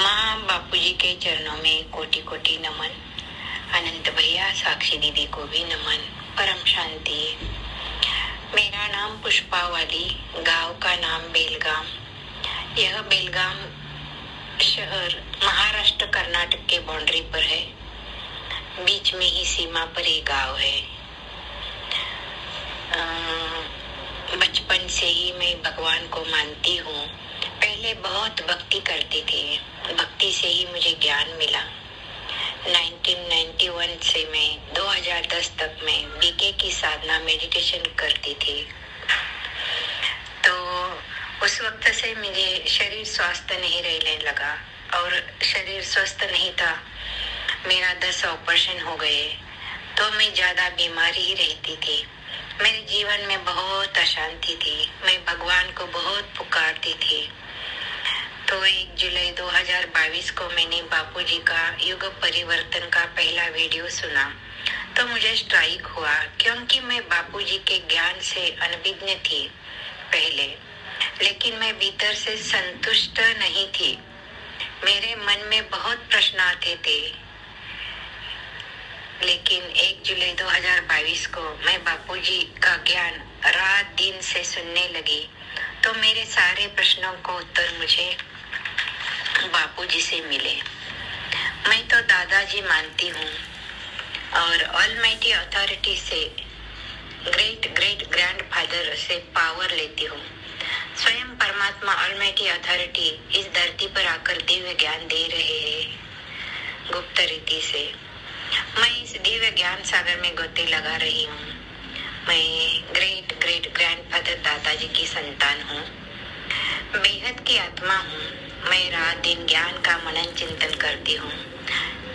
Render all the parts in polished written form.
माँ बापूजी के चरणों में कोटि कोटि नमन। अनंत भैया, साक्षी दीदी को भी नमन। परम शांति। मेरा नाम पुष्पा वाली, गांव का नाम बेलगाम। यह बेलगाम शहर महाराष्ट्र कर्नाटक के बाउंड्री पर है। बीच में ही सीमा पर एक गांव है। बचपन से ही मैं भगवान को मानती हूँ। पहले बहुत भक्ति करती थी। भक्ति से ही मुझे ज्ञान मिला। 1991 से मैं 2010 तक मैं बीके की साधना मेडिटेशन करती थी। तो उस वक्त से मुझे शरीर स्वस्थ नहीं रहने लगा और शरीर स्वस्थ नहीं था। मेरा 10 ऑपरेशन हो गए तो मैं ज्यादा बीमारी ही रहती थी। मेरे जीवन में बहुत अशांति थी। मैं भगवान को बहुत पुकारती थी। तो 1 जुलाई 2022 को मैंने बापूजी का युग परिवर्तन का पहला वीडियो सुना तो मुझे स्ट्राइक हुआ, क्योंकि मैं बापूजी के ज्ञान से अनभिज्ञ थी पहले, लेकिन मैं भीतर से संतुष्ट नहीं थी। मेरे मन में बहुत प्रश्न आते थे, लेकिन 1 जुलाई 2022 को मैं बापूजी का ज्ञान रात दिन से सुनने लगी तो मेरे सारे प्रश्नों को उत्तर मुझे बापूजी से मिले। मैं तो दादाजी मानती हूँ और ऑलमाइटी अथॉरिटी से, ग्रेट ग्रेट ग्रैंडफादर से पावर लेती हूँ। स्वयं परमात्मा ऑलमाइटी अथॉरिटी इस धरती पर आकर दिव्य ज्ञान दे रहे हैं गुप्त रीति से। मैं इस दिव्य ज्ञान सागर में गोते लगा रही हूँ। मैं ग्रेट ग्रेट ग्रैंडफादर दादाजी की संतान हूँ। बेहद की आत्मा हूँ। मैं रात दिन ज्ञान का मनन चिंतन करती हूँ।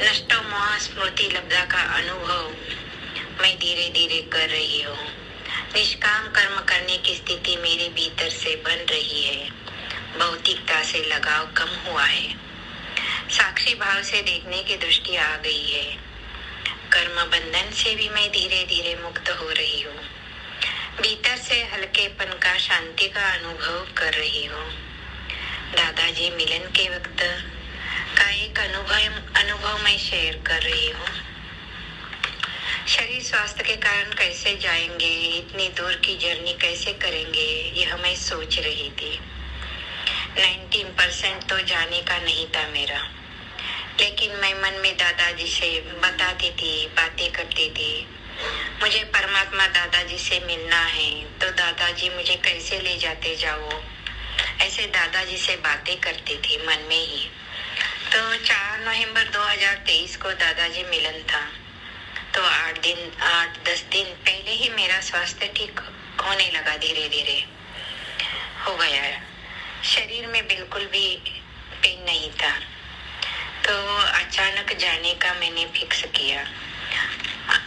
नष्टो मोह स्मृति लब्धा का अनुभव मैं धीरे धीरे कर रही हूँ। निष्काम कर्म करने की स्थिति मेरे भीतर से बन रही है। भौतिकता से लगाव कम हुआ है। साक्षी भाव से देखने की दृष्टि आ गई है। कर्म बंधन से भी मैं धीरे धीरे मुक्त हो रही हूँ। भीतर से हल्केपन का, शांति का अनुभव कर रही हूँ। दादाजी मिलन के वक्त का एक अनुभव मैं शेयर कर रही हूँ। शरीर स्वास्थ्य के कारण कैसे जाएंगे, इतनी दूर की जर्नी कैसे करेंगे, यह मैं सोच रही थी। 19% तो जाने का नहीं था मेरा, लेकिन मैं मन में दादाजी से बताती थी, बातें करती थी। मुझे परमात्मा दादाजी से मिलना है तो दादाजी मुझे कैसे ले जाते जाओ, ऐसे दादाजी से बातें करती थी मन में ही। तो 4 नवंबर 2023 को दादाजी मिलन था। तो 8-10 दिन पहले ही मेरा स्वास्थ्य ठीक होने लगा, धीरे धीरे हो गया। शरीर में बिल्कुल भी पेन नहीं था। तो अचानक जाने का मैंने फिक्स किया।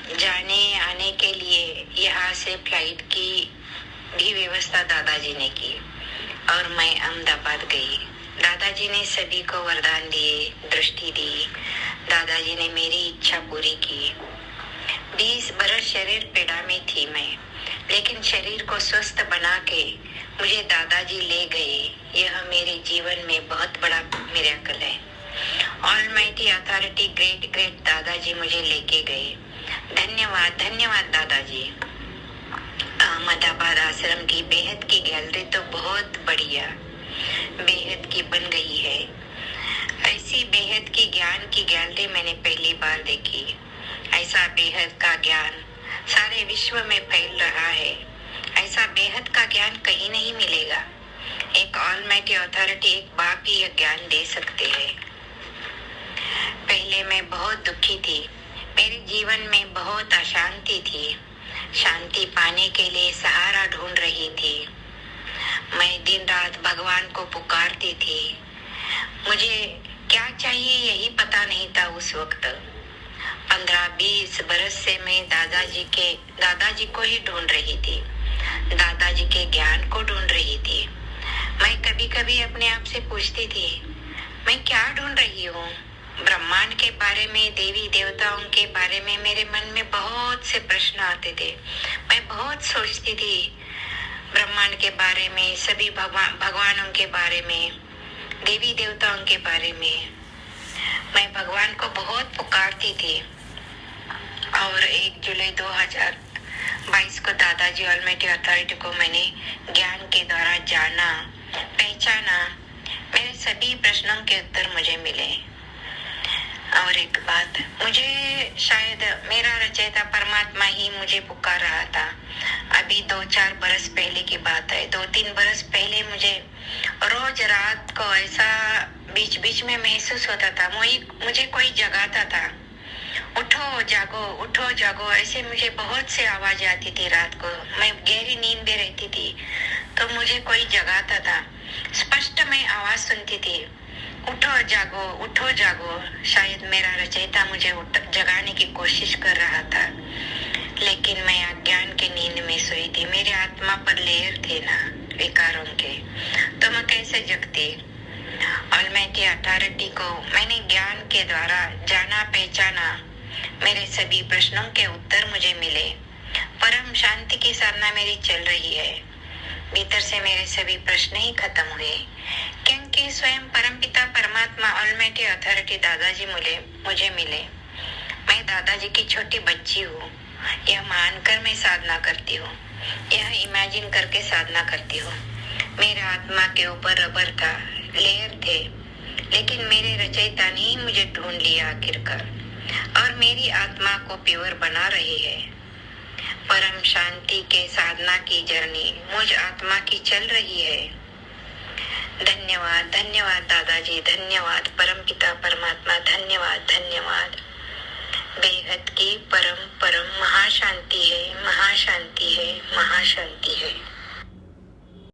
जाने आने के लिए यहाँ से फ्लाइट की भी व्यवस्था दादाजी ने की और मैं अहमदाबाद गई। दादाजी ने सभी को वरदान दिए, दृष्टि दी। दादाजी ने मेरी इच्छा पूरी की। 20 बरस शरीर पीड़ा में थी मैं, लेकिन शरीर को स्वस्थ बना के मुझे दादाजी ले गए। यह मेरे जीवन में बहुत बड़ा मिरेकल है। ऑलमाइटी अथॉरिटी ग्रेट ग्रेट दादाजी मुझे लेके गए। धन्यवाद धन्यवाद दादाजी। अहमदाबाद आश्रम की बेहद की गैलरी तो बहुत बढ़िया, बेहद की बन गई है। ऐसी बेहद की ज्ञान की गैलरी मैंने पहली बार देखी। ऐसा बेहद का ज्ञान सारे विश्व में फैल रहा है। ऐसा बेहद का ज्ञान कहीं नहीं मिलेगा। एक ऑलमाइटी अथॉरिटी, एक बाप ही यह ज्ञान दे सकते हैं। पहले मैं बहुत दुखी थी। मेरे जीवन में बहुत अशांति थी। शांति पाने के लिए सहारा ढूंढ रही थी। मैं दिन रात भगवान को पुकारती थी। मुझे क्या चाहिए यही पता नहीं था उस वक्त। 15-20 बरस से मैं दादाजी को ही ढूंढ रही थी। दादाजी के ज्ञान को ढूंढ रही थी। मैं कभी कभी अपने आप से पूछती थी, मैं क्या ढूंढ रही हूँ? ब्रह्मांड के बारे में, देवी देवताओं के बारे में मेरे मन में बहुत से प्रश्न आते थे। मैं बहुत सोचती थी ब्रह्मांड के बारे में, सभी भगवानों के बारे में, देवी देवताओं के बारे में। मैं भगवान को बहुत पुकारती थी और 1 जुलाई 2022 को दादाजी ऑलमाइटी अथॉरिटी को मैंने ज्ञान के द्वारा जाना, पहचाना। मेरे सभी प्रश्नों के उत्तर मुझे मिले। और एक बात, मुझे शायद मेरा रचयिता परमात्मा ही मुझे पुकार रहा था। अभी 2-4 बरस पहले की बात है, 2-3 बरस पहले मुझे रोज रात को ऐसा बीच बीच में महसूस होता था, मुझे कोई जगाता था, उठो जागो, उठो जागो, ऐसे मुझे बहुत से आवाज आती थी। रात को मैं गहरी नींद में रहती थी तो मुझे कोई जगाता था, स्पष्ट मैं आवाज सुनती थी, उठो जागो, उठो जागो। शायद मेरा रचयिता मुझे जगाने की कोशिश कर रहा था, लेकिन मैं अज्ञान के नींद में सोई थी। मेरे आत्मा पर लेयर थे ना विकारों के, तो मैं कैसे जगती। ऑलमाइटी अथॉरिटी को मैंने ज्ञान के द्वारा जाना, पहचाना। मेरे सभी प्रश्नों के उत्तर मुझे मिले। परम शांति की साधना मेरी चल रही है। भीतर से मेरे सभी प्रश्न ही खत्म हुए, क्योंकि स्वयं परमपिता परमात्मा ऑलमाइटी अथॉरिटी दादाजी मुझे मिले। मैं दादाजी की छोटी बच्ची हूँ, यह मानकर मैं साधना करती हूँ, यह इमेजिन करके साधना करती हूँ। मेरे आत्मा के ऊपर रबर था, लेयर थे, लेकिन मेरे रचयिता ने ही मुझे ढूंढ लिया आखिरकार, और मेरी आत्मा को प्योर बना रही है। परम शांति के साधना की जर्नी मुझ आत्मा की चल रही है। धन्यवाद, धन्यवाद दादाजी, धन्यवाद परमपिता परमात्मा, धन्यवाद, धन्यवाद। बेहद की परम परम महाशांति है, महाशांति है, महाशांति।